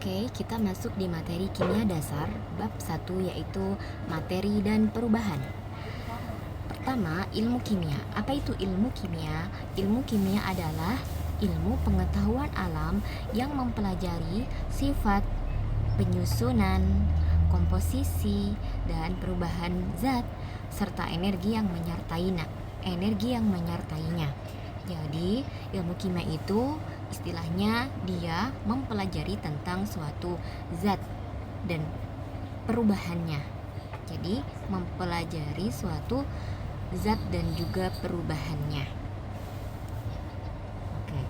Oke, kita masuk di materi kimia dasar bab 1 yaitu materi dan perubahan. Pertama, ilmu kimia. Apa itu ilmu kimia? Ilmu kimia adalah ilmu pengetahuan alam yang mempelajari sifat, penyusunan, komposisi, dan perubahan zat serta energi yang menyertainya. Jadi, ilmu kimia itu istilahnya dia mempelajari tentang suatu zat dan perubahannya. Jadi, mempelajari suatu zat dan juga perubahannya. Oke.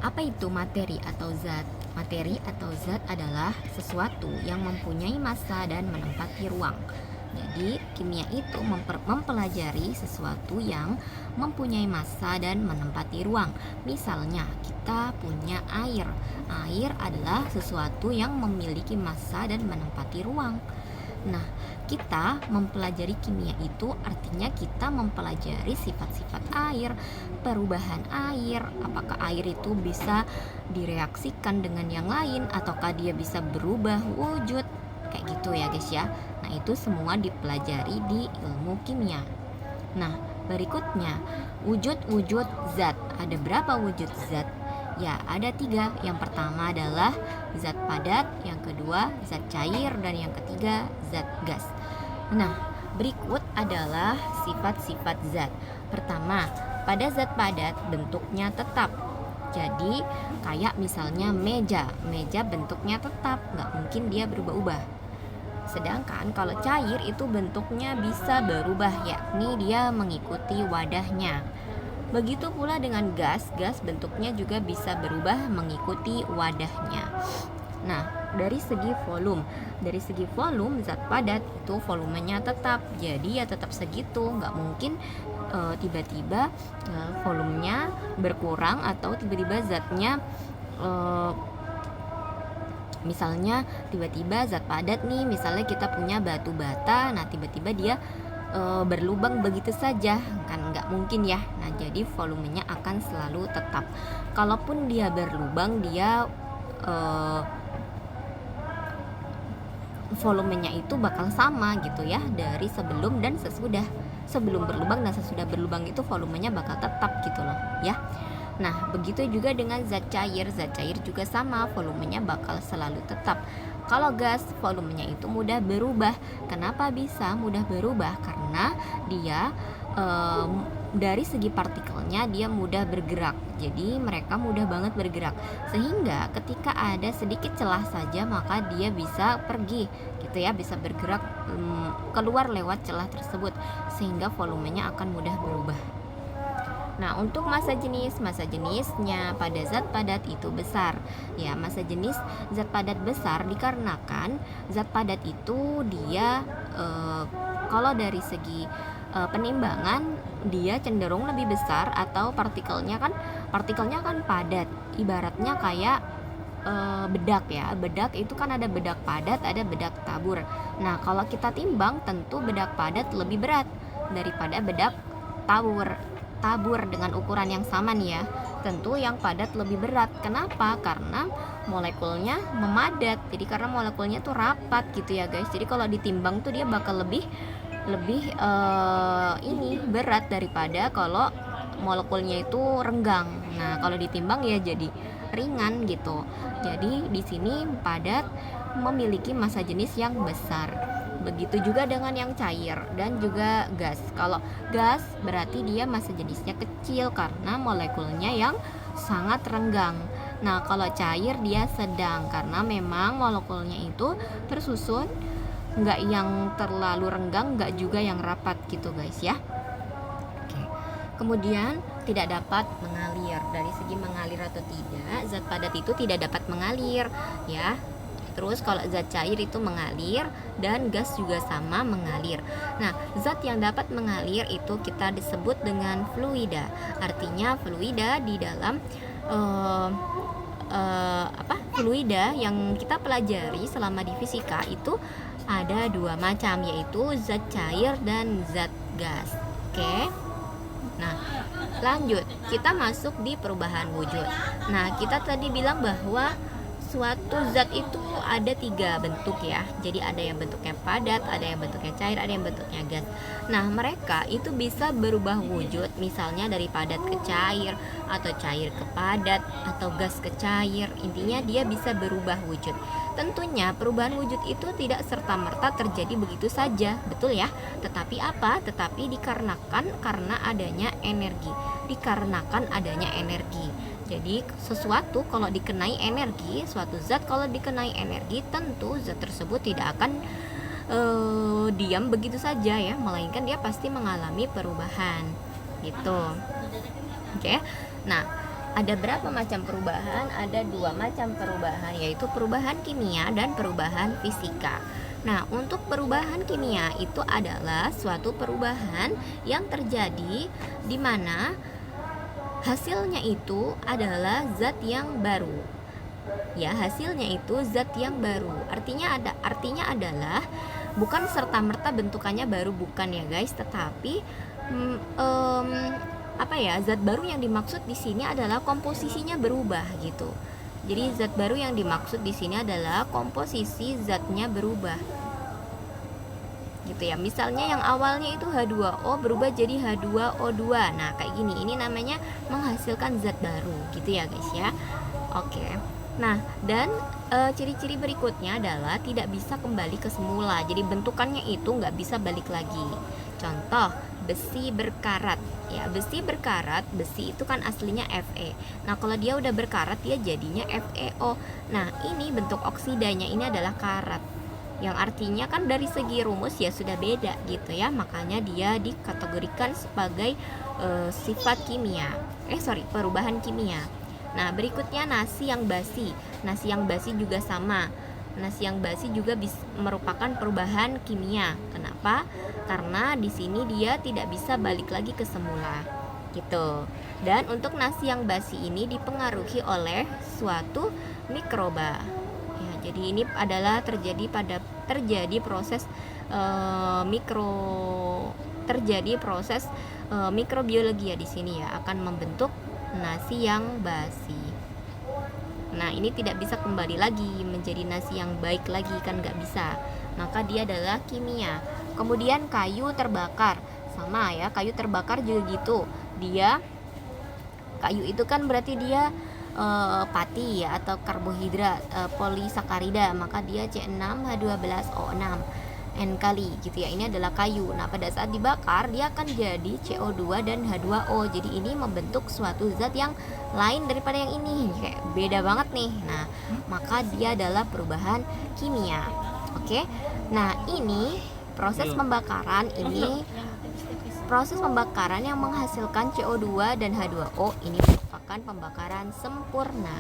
Apa itu materi atau zat? Materi atau zat adalah sesuatu yang mempunyai massa dan menempati ruang. Jadi, kimia itu mempelajari sesuatu yang mempunyai massa dan menempati ruang. Misalnya, kita punya air. Air adalah sesuatu yang memiliki massa dan menempati ruang. Nah, kita mempelajari kimia itu artinya kita mempelajari sifat-sifat air, perubahan air, apakah air itu bisa direaksikan dengan yang lain ataukah dia bisa berubah wujud, kayak gitu ya guys ya. Nah, itu semua dipelajari di ilmu kimia. Nah, berikutnya wujud-wujud zat. Ada berapa wujud zat? Ya, ada 3. Yang pertama adalah zat padat, yang kedua zat cair, dan yang ketiga zat gas. Nah, berikut adalah sifat-sifat zat. Pertama, pada zat padat bentuknya tetap. Jadi, kayak misalnya meja bentuknya tetap, nggak mungkin dia berubah-ubah. Sedangkan kalau cair itu bentuknya bisa berubah, yakni dia mengikuti wadahnya. Begitu pula dengan gas bentuknya juga bisa berubah mengikuti wadahnya. Nah, dari segi volume zat padat itu volumenya tetap, jadi ya tetap segitu, nggak mungkin tiba-tiba volumenya berkurang atau tiba-tiba zatnya misalnya tiba-tiba zat padat nih, misalnya kita punya batu bata, nah tiba-tiba dia berlubang begitu saja, kan nggak mungkin ya. Nah, jadi volumenya akan selalu tetap. Kalaupun dia berlubang, dia volumenya itu bakal sama gitu ya, dari sebelum dan sesudah. Sebelum berlubang dan sesudah berlubang itu volumenya bakal tetap gitu loh ya. Nah, begitu juga dengan zat cair juga sama, volumenya bakal selalu tetap. Kalau gas, volumenya itu mudah berubah. Kenapa bisa mudah berubah? Karena dia dari segi partikelnya dia mudah bergerak. Jadi mereka mudah banget bergerak. Sehingga ketika ada sedikit celah saja maka dia bisa pergi gitu ya, bisa bergerak keluar lewat celah tersebut sehingga volumenya akan mudah berubah. Nah, untuk massa jenisnya pada zat padat itu besar. Ya, massa jenis zat padat besar dikarenakan zat padat itu dia kalau dari segi penimbangan dia cenderung lebih besar, atau partikelnya kan padat. Ibaratnya kayak bedak ya. Bedak itu kan ada bedak padat, ada bedak tabur. Nah, kalau kita timbang tentu bedak padat lebih berat daripada bedak tabur dengan ukuran yang sama nih ya. Tentu yang padat lebih berat. Kenapa? Karena molekulnya memadat. Jadi karena molekulnya tuh rapat gitu ya guys. Jadi kalau ditimbang tuh dia bakal lebih berat daripada kalau molekulnya itu renggang. Nah, kalau ditimbang ya jadi ringan gitu. Jadi di sini padat memiliki massa jenis yang besar. Begitu juga dengan yang cair dan juga gas. Kalau gas berarti dia massa jenisnya kecil karena molekulnya yang sangat renggang. Nah, kalau cair dia sedang karena memang molekulnya itu tersusun, nggak yang terlalu renggang, nggak juga yang rapat gitu guys ya. Oke. Kemudian tidak dapat mengalir. Dari segi mengalir atau tidak, zat padat itu tidak dapat mengalir ya. Terus kalau zat cair itu mengalir dan gas juga sama mengalir. Nah, zat yang dapat mengalir itu kita disebut dengan fluida. Artinya fluida di dalam fluida yang kita pelajari selama di fisika itu ada 2 macam, yaitu zat cair dan zat gas. Oke. Nah, Lanjut, kita masuk di perubahan wujud. Nah, kita tadi bilang bahwa suatu zat itu ada 3 bentuk ya. Jadi ada yang bentuknya padat, ada yang bentuknya cair, ada yang bentuknya gas. Nah, mereka itu bisa berubah wujud, misalnya dari padat ke cair, atau cair ke padat, atau gas ke cair. Intinya dia bisa berubah wujud. Tentunya perubahan wujud itu tidak serta-merta terjadi begitu saja, betul ya? Tetapi apa? Tetapi dikarenakan karena adanya energi. Dikarenakan adanya energi. Jadi sesuatu kalau dikenai energi, suatu zat kalau dikenai energi, tentu zat tersebut tidak akan diam begitu saja ya, melainkan dia pasti mengalami perubahan gitu. Oke. Nah, ada berapa macam perubahan? Ada 2 macam perubahan, yaitu perubahan kimia dan perubahan fisika. Nah, untuk perubahan kimia itu adalah suatu perubahan yang terjadi di mana hasilnya itu adalah zat yang baru. Ya, hasilnya itu zat yang baru. Artinya adalah bukan serta-merta bentukannya baru, bukan ya guys, tetapi zat baru yang dimaksud di sini adalah komposisinya berubah gitu. Jadi zat baru yang dimaksud di sini adalah komposisi zatnya berubah. Gitu ya. Misalnya yang awalnya itu H2O berubah jadi H2O2. Nah, kayak gini. Ini namanya menghasilkan zat baru gitu ya, guys ya. Oke. Nah, dan ciri-ciri berikutnya adalah tidak bisa kembali ke semula. Jadi bentukannya itu nggak bisa balik lagi. Contoh, besi berkarat. Ya, besi berkarat, besi itu kan aslinya Fe. Nah, kalau dia udah berkarat dia jadinya FeO. Nah, ini bentuk oksidanya ini adalah karat. Yang artinya kan dari segi rumus ya sudah beda gitu ya, makanya dia dikategorikan sebagai sifat kimia. Perubahan kimia. Nah, berikutnya nasi yang basi. Nasi yang basi juga sama. Nasi yang basi juga merupakan perubahan kimia. Kenapa? Karena di sini dia tidak bisa balik lagi ke semula gitu. Dan untuk nasi yang basi ini dipengaruhi oleh suatu mikroba. Jadi ini adalah terjadi proses mikrobiologi ya di sini ya, akan membentuk nasi yang basi. Nah, ini tidak bisa kembali lagi menjadi nasi yang baik lagi, kan nggak bisa. Maka dia adalah kimia. Kemudian kayu terbakar, sama ya, kayu terbakar juga gitu. Kayu itu kan berarti dia pati ya, atau karbohidrat polisakarida, maka dia C6H12O6 N kali gitu ya. Ini adalah kayu. Nah, pada saat dibakar dia akan jadi CO2 dan H2O. Jadi ini membentuk suatu zat yang lain daripada yang ini, kayak beda banget nih. Nah, maka dia adalah perubahan kimia. Oke. Nah, ini proses pembakaran yang menghasilkan CO2 dan H2O ini merupakan pembakaran sempurna.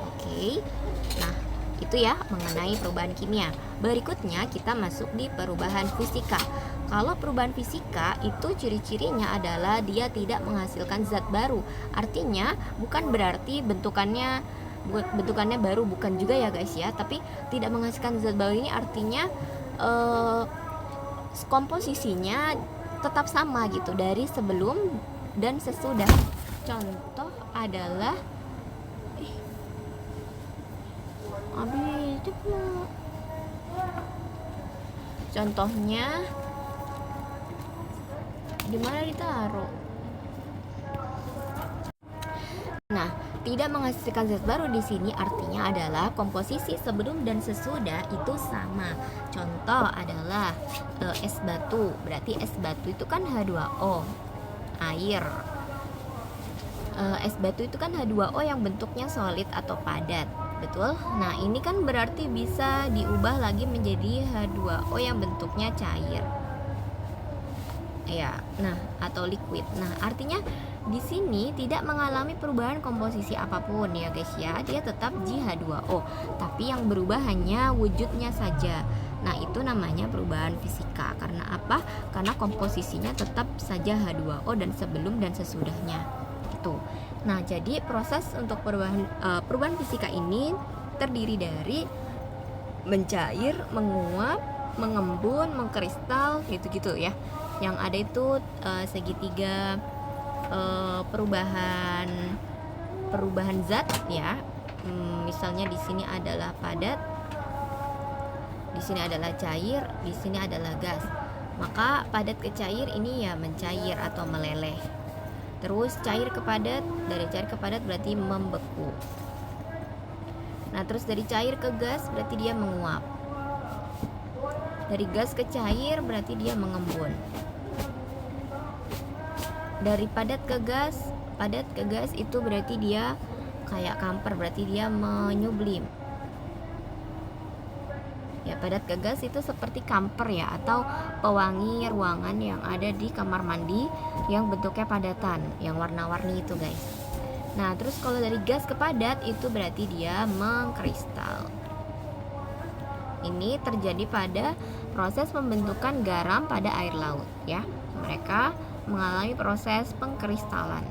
Oke. Nah, itu ya mengenai perubahan kimia. Berikutnya kita masuk di perubahan fisika. Kalau perubahan fisika itu ciri-cirinya adalah dia tidak menghasilkan zat baru. Artinya bukan berarti bentukannya baru, bukan juga ya guys ya, tapi tidak menghasilkan zat baru ini artinya komposisinya tetap sama gitu dari sebelum dan sesudah. Contoh adalah contohnya di mana ditaruh. Nah, tidak menghasilkan zat baru di sini artinya adalah komposisi sebelum dan sesudah itu sama. Contoh adalah es batu. Berarti es batu itu kan H2O, air. Es batu itu kan H2O yang bentuknya solid atau padat. Betul? Nah, ini kan berarti bisa diubah lagi menjadi H2O yang bentuknya cair. Ya, nah, atau liquid. Nah, artinya di sini tidak mengalami perubahan komposisi apapun ya guys ya. Dia tetap J2O, tapi yang berubah hanya wujudnya saja. Nah, itu namanya perubahan fisika. Karena apa? Karena komposisinya tetap saja H2O dan sebelum dan sesudahnya. Itu. Nah, jadi proses untuk perubahan fisika ini terdiri dari mencair, menguap, mengembun, mengkristal, gitu-gitu ya. Yang ada itu segitiga perubahan zat ya. Misalnya di sini adalah padat, di sini adalah cair, di sini adalah gas. Maka padat ke cair ini ya mencair atau meleleh. Terus cair ke padat, dari cair ke padat berarti membeku. Nah, terus dari cair ke gas berarti dia menguap. Dari gas ke cair berarti dia mengembun. Dari padat ke gas itu berarti dia kayak kamper, berarti dia menyublim. Ya, padat ke gas itu seperti kamper ya, atau pewangi ruangan yang ada di kamar mandi yang bentuknya padatan, yang warna-warni itu guys. Nah, terus kalau dari gas ke padat itu berarti dia mengkristal. Ini terjadi pada proses pembentukan garam pada air laut ya. Mereka mengalami proses pengkristalan.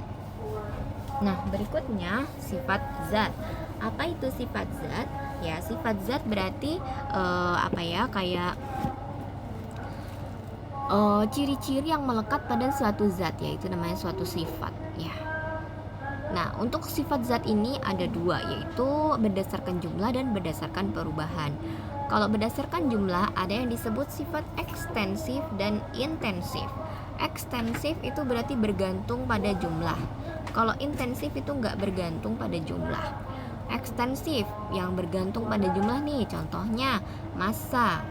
Nah, berikutnya sifat zat. Apa itu sifat zat? Ya, sifat zat berarti kayak ciri-ciri yang melekat pada suatu zat, yaitu namanya suatu sifat ya. Nah, untuk sifat zat ini ada dua, yaitu berdasarkan jumlah dan berdasarkan perubahan. Kalau berdasarkan jumlah ada yang disebut sifat ekstensif dan intensif. Ekstensif itu berarti bergantung pada jumlah. Kalau intensif itu nggak bergantung pada jumlah. Ekstensif yang bergantung pada jumlah nih, contohnya massa,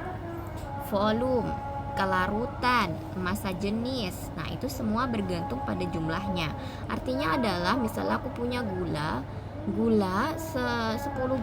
volume, kelarutan, massa jenis. Nah, itu semua bergantung pada jumlahnya. Artinya adalah misalnya aku punya gula 10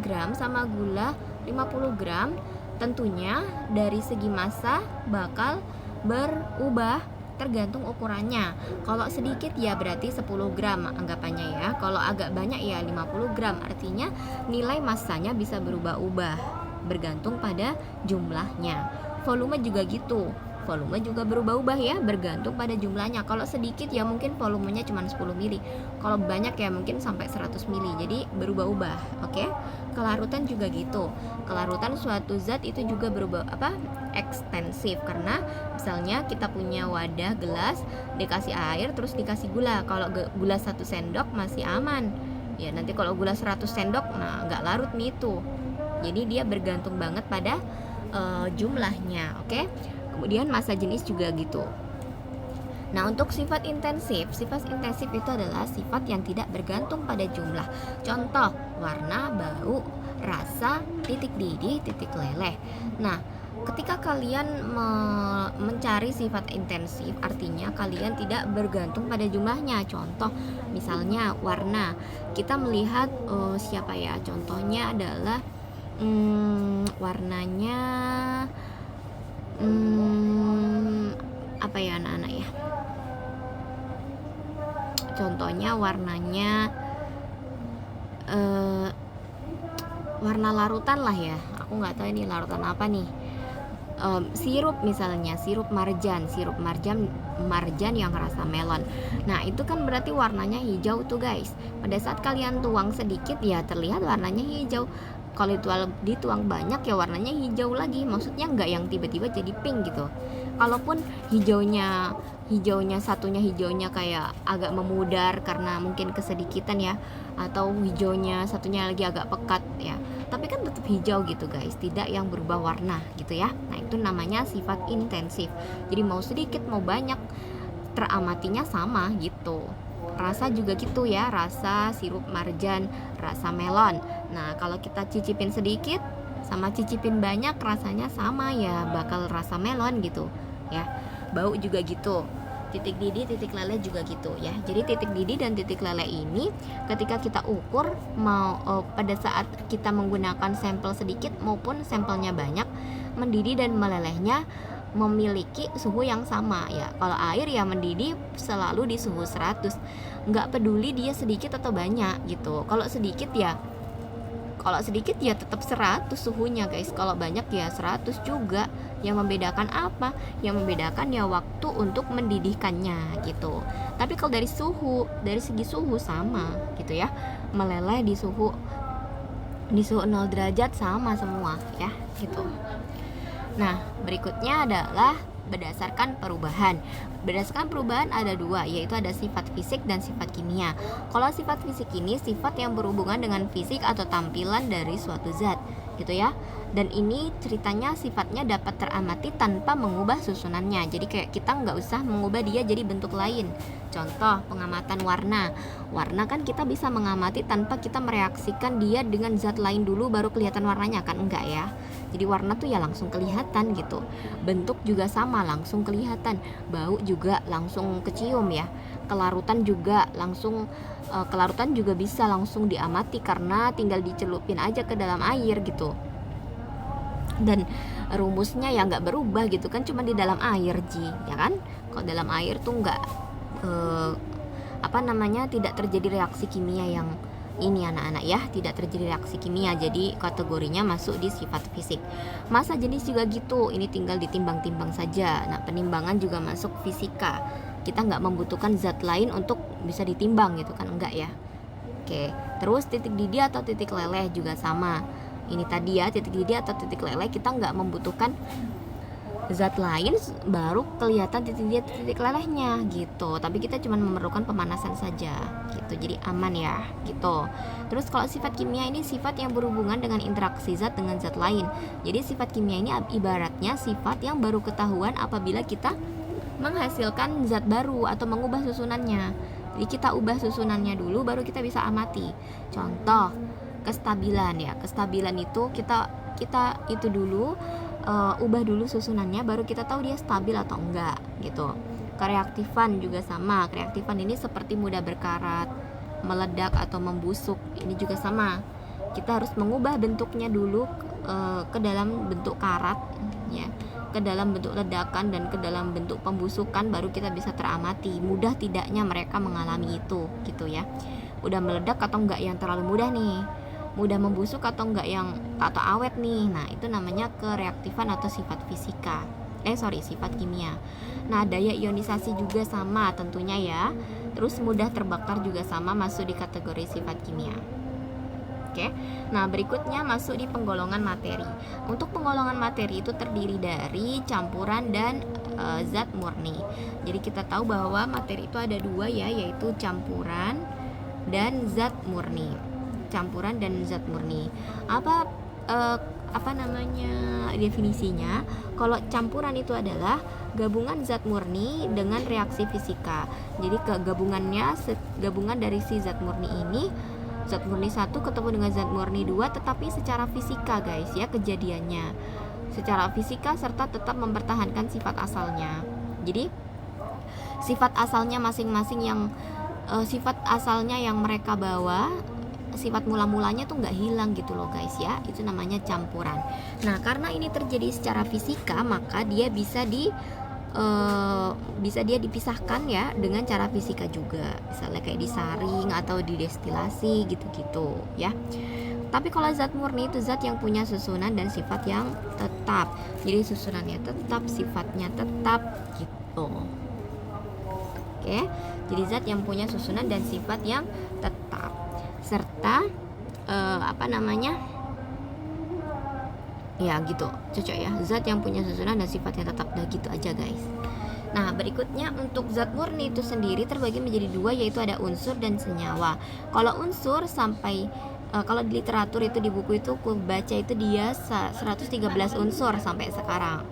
gram sama gula 50 gram, tentunya dari segi massa bakal berubah tergantung ukurannya. Kalau sedikit ya berarti 10 gram anggapannya ya. Kalau agak banyak ya 50 gram. Artinya nilai massanya bisa berubah-ubah bergantung pada jumlahnya. Volume juga gitu. Volume juga berubah-ubah ya, bergantung pada jumlahnya. Kalau sedikit ya mungkin volumenya cuma 10 mili. Kalau banyak ya mungkin sampai 100 mili. Jadi berubah-ubah, oke? Kelarutan juga gitu. Kelarutan suatu zat itu juga berubah ekstensif, karena misalnya kita punya wadah gelas, dikasih air terus dikasih gula. Kalau gula 1 sendok masih aman. Ya, nanti kalau gula 100 sendok nah nggak larut nih itu. Jadi dia bergantung banget pada jumlahnya, oke? Kemudian massa jenis juga gitu. Nah, untuk sifat intensif itu adalah sifat yang tidak bergantung pada jumlah. Contoh, warna, bau, rasa, titik didih, titik leleh. Nah, ketika kalian mencari sifat intensif, artinya kalian tidak bergantung pada jumlahnya. Contoh, misalnya warna. Kita melihat contohnya adalah warnanya anak-anak ya. Contohnya warnanya warna larutan lah ya. Aku nggak tahu ini larutan apa nih. Sirup misalnya, sirup marjan yang rasa melon. Nah, itu kan berarti warnanya hijau tuh guys. Pada saat kalian tuang sedikit ya terlihat warnanya hijau. Kalau dituang banyak ya warnanya hijau lagi. Maksudnya nggak yang tiba-tiba jadi pink gitu. Kalaupun hijaunya satunya kayak agak memudar karena mungkin kesedikitan ya, atau hijaunya satunya lagi agak pekat ya, tapi kan tetap hijau gitu guys, tidak yang berubah warna gitu ya. Nah, itu namanya sifat intensif. Jadi mau sedikit mau banyak teramatinya sama gitu. Rasa juga gitu ya, rasa sirup marjan, rasa melon. Nah, kalau kita cicipin sedikit sama cicipin banyak rasanya sama ya, bakal rasa melon gitu ya. Bau juga gitu. Titik didih, titik leleh juga gitu ya. Jadi titik didih dan titik leleh ini ketika kita ukur pada saat kita menggunakan sampel sedikit maupun sampelnya banyak, mendidih dan melelehnya memiliki suhu yang sama ya. Kalau air ya mendidih selalu di suhu 100, nggak peduli dia sedikit atau banyak gitu. Kalau sedikit ya tetap 100 suhunya guys. Kalau banyak ya 100 juga. Yang membedakan apa? Yang membedakan ya waktu untuk mendidihkannya gitu. Tapi kalau dari segi suhu sama gitu ya. Meleleh di suhu 0 derajat sama semua ya gitu. Nah, berikutnya adalah berdasarkan perubahan. Berdasarkan perubahan ada dua, yaitu ada sifat fisik dan sifat kimia. Kalau sifat fisik ini sifat yang berhubungan dengan fisik atau tampilan dari suatu zat, gitu ya. Dan ini ceritanya sifatnya dapat teramati tanpa mengubah susunannya. Jadi kayak kita nggak usah mengubah dia jadi bentuk lain. Contoh pengamatan warna. Warna kan kita bisa mengamati tanpa kita mereaksikan dia dengan zat lain dulu baru kelihatan warnanya, kan enggak ya. Jadi warna tuh ya langsung kelihatan gitu. Bentuk juga sama, langsung kelihatan. Bau juga langsung kecium ya. Kelarutan juga langsung kelarutan juga bisa langsung diamati karena tinggal dicelupin aja ke dalam air gitu. Dan rumusnya ya nggak berubah gitu kan, cuma di dalam air ya kan. Kalau dalam air tuh nggak tidak terjadi reaksi kimia yang ini anak-anak ya, tidak terjadi reaksi kimia, jadi kategorinya masuk di sifat fisik. Massa jenis juga gitu, ini tinggal ditimbang-timbang saja. Nah, penimbangan juga masuk fisika, kita nggak membutuhkan zat lain untuk bisa ditimbang gitu kan, enggak ya. Oke, terus titik didih atau titik leleh juga sama. Ini tadi ya, titik didih atau titik leleh kita nggak membutuhkan zat lain baru kelihatan titik didih titik lelehnya gitu, tapi kita cuma memerlukan pemanasan saja gitu, jadi aman ya gitu. Terus kalau sifat kimia ini sifat yang berhubungan dengan interaksi zat dengan zat lain. Jadi sifat kimia ini ibaratnya sifat yang baru ketahuan apabila kita menghasilkan zat baru atau mengubah susunannya. Jadi kita ubah susunannya dulu baru kita bisa amati. Contoh kestabilan ya, kestabilan itu kita itu dulu ubah dulu susunannya baru kita tahu dia stabil atau enggak gitu. Kereaktifan juga sama. Kereaktifan ini seperti mudah berkarat, meledak atau membusuk. Ini juga sama. Kita harus mengubah bentuknya dulu ke dalam bentuk karat ya, ke dalam bentuk ledakan dan ke dalam bentuk pembusukan baru kita bisa teramati mudah tidaknya mereka mengalami itu gitu ya. Udah meledak atau enggak yang terlalu mudah nih, mudah membusuk atau enggak yang atau awet nih. Nah, itu namanya kereaktifan atau sifat fisika. Sifat kimia. Nah, daya ionisasi juga sama tentunya ya. Terus mudah terbakar juga sama, masuk di kategori sifat kimia. Oke. Nah, berikutnya masuk di penggolongan materi. Untuk penggolongan materi itu terdiri dari campuran dan zat murni. Jadi kita tahu bahwa materi itu ada dua ya, yaitu campuran dan zat murni. Campuran dan zat murni. Apa namanya definisinya? Kalau campuran itu adalah gabungan zat murni dengan reaksi fisika. Jadi gabungan dari si zat murni ini, zat murni 1 ketemu dengan zat murni 2, tetapi secara fisika guys ya kejadiannya. Secara fisika serta tetap mempertahankan sifat asalnya. Jadi sifat asalnya masing-masing sifat asalnya yang mereka bawa, sifat mula-mulanya tuh nggak hilang gitu loh guys ya, itu namanya campuran. Nah, karena ini terjadi secara fisika, maka dia bisa dia dipisahkan ya dengan cara fisika juga, misalnya kayak disaring atau didestilasi gitu-gitu ya. Tapi kalau zat murni itu zat yang punya susunan dan sifat yang tetap, jadi susunannya tetap, sifatnya tetap gitu. Oke, jadi zat yang punya susunan dan sifat yang tetap serta ya gitu, cocok ya, zat yang punya susunan dan sifatnya tetap. Dah gitu aja guys. Nah, berikutnya untuk zat murni itu sendiri terbagi menjadi dua, yaitu ada unsur dan senyawa. Kalau unsur kalau di literatur itu di buku itu aku baca itu dia 113 unsur sampai sekarang.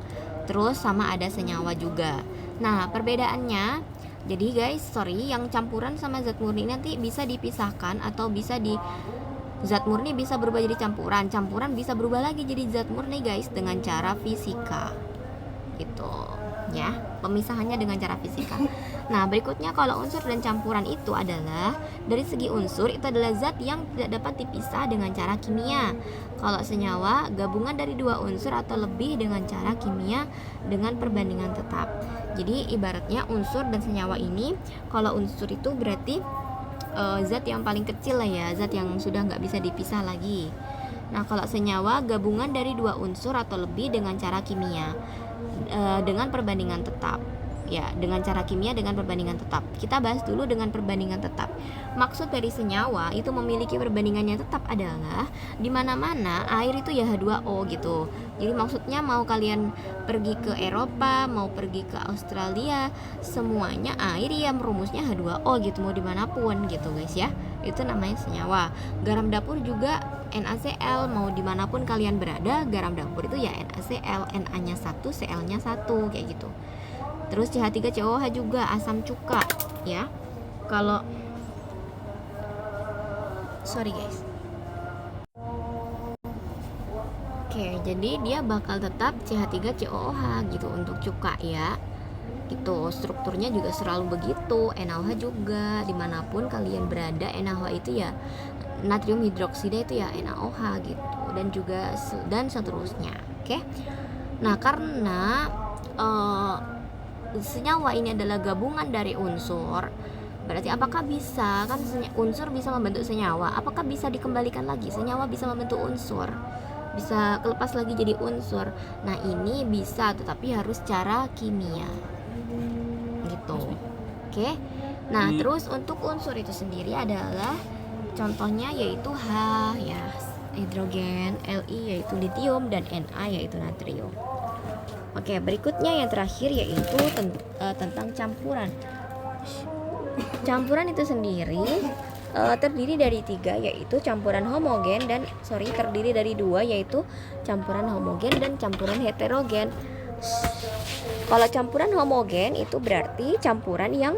Terus sama ada senyawa juga. Nah, perbedaannya, jadi guys, yang campuran sama zat murni nanti bisa dipisahkan atau zat murni bisa berubah jadi campuran bisa berubah lagi jadi zat murni guys dengan cara fisika. Gitu ya, pemisahannya dengan cara fisika. Nah, berikutnya kalau unsur dan campuran itu adalah dari segi unsur itu adalah zat yang tidak dapat dipisah dengan cara kimia. Kalau senyawa gabungan dari dua unsur atau lebih dengan cara kimia dengan perbandingan tetap. Jadi ibaratnya unsur dan senyawa ini, kalau unsur itu berarti zat yang paling kecil lah ya, zat yang sudah nggak bisa dipisah lagi. Nah, kalau senyawa gabungan dari dua unsur atau lebih dengan cara kimia dengan perbandingan tetap. ya dengan cara kimia dengan perbandingan tetap. Kita bahas dulu dengan perbandingan tetap. Maksud dari senyawa itu memiliki perbandingannya tetap adalah di mana-mana air itu ya H2O gitu. Jadi maksudnya mau kalian pergi ke Eropa, mau pergi ke Australia, semuanya air ya merumusnya H2O gitu, mau dimanapun gitu guys ya. Itu namanya senyawa. Garam dapur juga NaCl, mau dimanapun kalian berada, garam dapur itu ya NaCl, Na-nya 1, Cl-nya 1 kayak gitu. Terus CH3COH juga asam cuka ya. Kalau sorry guys. Oke, jadi dia bakal tetap CH3COOH gitu untuk cuka ya. Gitu, strukturnya juga selalu begitu. NaOH juga, dimanapun kalian berada, NaOH itu ya natrium hidroksida itu ya NaOH gitu, dan juga dan seterusnya. Oke. Nah, karena senyawa ini adalah gabungan dari unsur, berarti apakah bisa, kan unsur bisa membentuk senyawa, apakah bisa dikembalikan lagi? Senyawa bisa membentuk unsur, bisa kelepas lagi jadi unsur. Nah, ini bisa, tetapi harus cara kimia gitu. Oke. Nah, terus untuk unsur itu sendiri adalah contohnya yaitu H ya hidrogen, Li yaitu litium, dan Na yaitu natrium. Oke, berikutnya yang terakhir yaitu tentang campuran. Campuran itu sendiri terdiri dari 3, yaitu campuran homogen dan terdiri dari 2, yaitu campuran homogen dan campuran heterogen. Kalau campuran homogen itu berarti campuran yang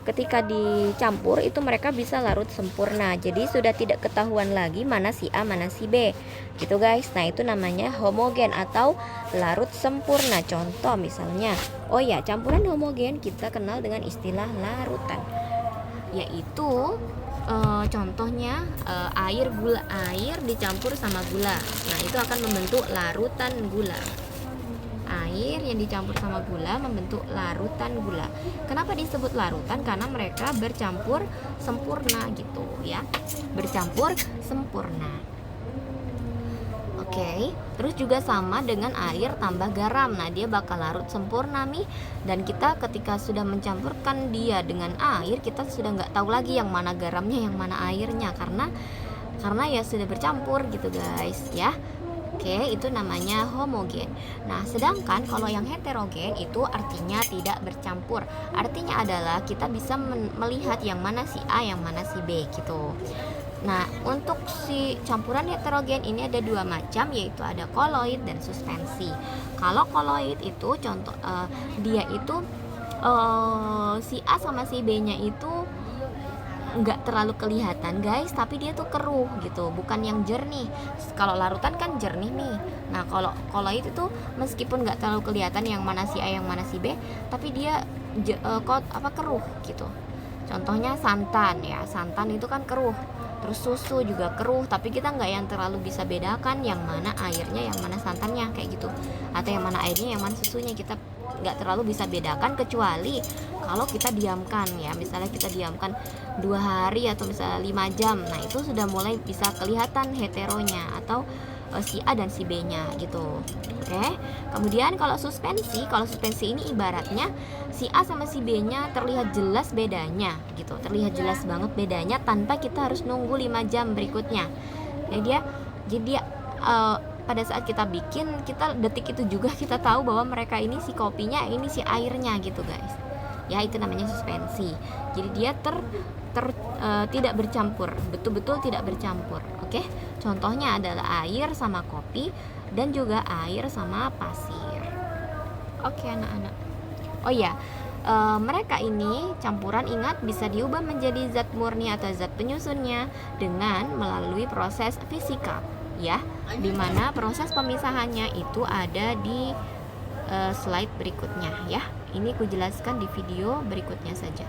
ketika dicampur itu mereka bisa larut sempurna. Jadi sudah tidak ketahuan lagi mana si A, mana si B. Gitu guys. Nah, itu namanya homogen atau larut sempurna. Contoh misalnya, campuran homogen kita kenal dengan istilah larutan. Yaitu contohnya air dicampur sama gula. Nah, itu akan membentuk larutan gula. Air yang dicampur sama gula membentuk larutan gula. Kenapa disebut larutan? Karena mereka bercampur sempurna gitu ya. Bercampur sempurna. Oke, terus juga sama dengan air tambah garam. Nah, dia bakal larut sempurna nih. Dan kita ketika sudah mencampurkan dia dengan air, kita sudah nggak tahu lagi yang mana garamnya, yang mana airnya, karena ya sudah bercampur gitu guys ya. Oke, itu namanya homogen. Nah, sedangkan kalau yang heterogen itu artinya tidak bercampur. Artinya adalah kita bisa melihat yang mana si A, yang mana si B gitu. Nah, untuk si campuran heterogen ini ada 2 macam, yaitu ada koloid dan suspensi. Kalau koloid itu contoh dia itu si A sama si B-nya itu nggak terlalu kelihatan guys, tapi dia tuh keruh gitu, bukan yang jernih. Kalau larutan kan jernih nih. Nah, kalau koloid itu meskipun nggak terlalu kelihatan yang mana si A, yang mana si B, tapi dia keruh gitu. Contohnya santan ya, santan itu kan keruh. Terus susu juga keruh, tapi kita nggak yang terlalu bisa bedakan yang mana airnya, yang mana santannya kayak gitu, atau yang mana airnya, yang mana susunya. Kita nggak terlalu bisa bedakan kecuali kalau kita diamkan ya, misalnya kita diamkan 2 hari atau misalnya 5 jam. Nah, itu sudah mulai bisa kelihatan heteronya atau si A dan si B-nya gitu. Oke. Kemudian kalau suspensi ini ibaratnya si A sama si B-nya terlihat jelas bedanya gitu. Terlihat jelas banget bedanya tanpa kita harus nunggu 5 jam berikutnya. Jadi pada saat kita bikin, kita detik itu juga kita tahu bahwa mereka ini si kopinya, ini si airnya gitu guys. Ya, itu namanya suspensi. Jadi dia tidak bercampur, betul-betul tidak bercampur. Oke. Contohnya adalah air sama kopi dan juga air sama pasir. Oke, anak-anak. Mereka ini campuran, ingat, bisa diubah menjadi zat murni atau zat penyusunnya dengan melalui proses fisika ya, dimana proses pemisahannya itu ada di slide berikutnya ya. Ini ku jelaskan di video berikutnya saja.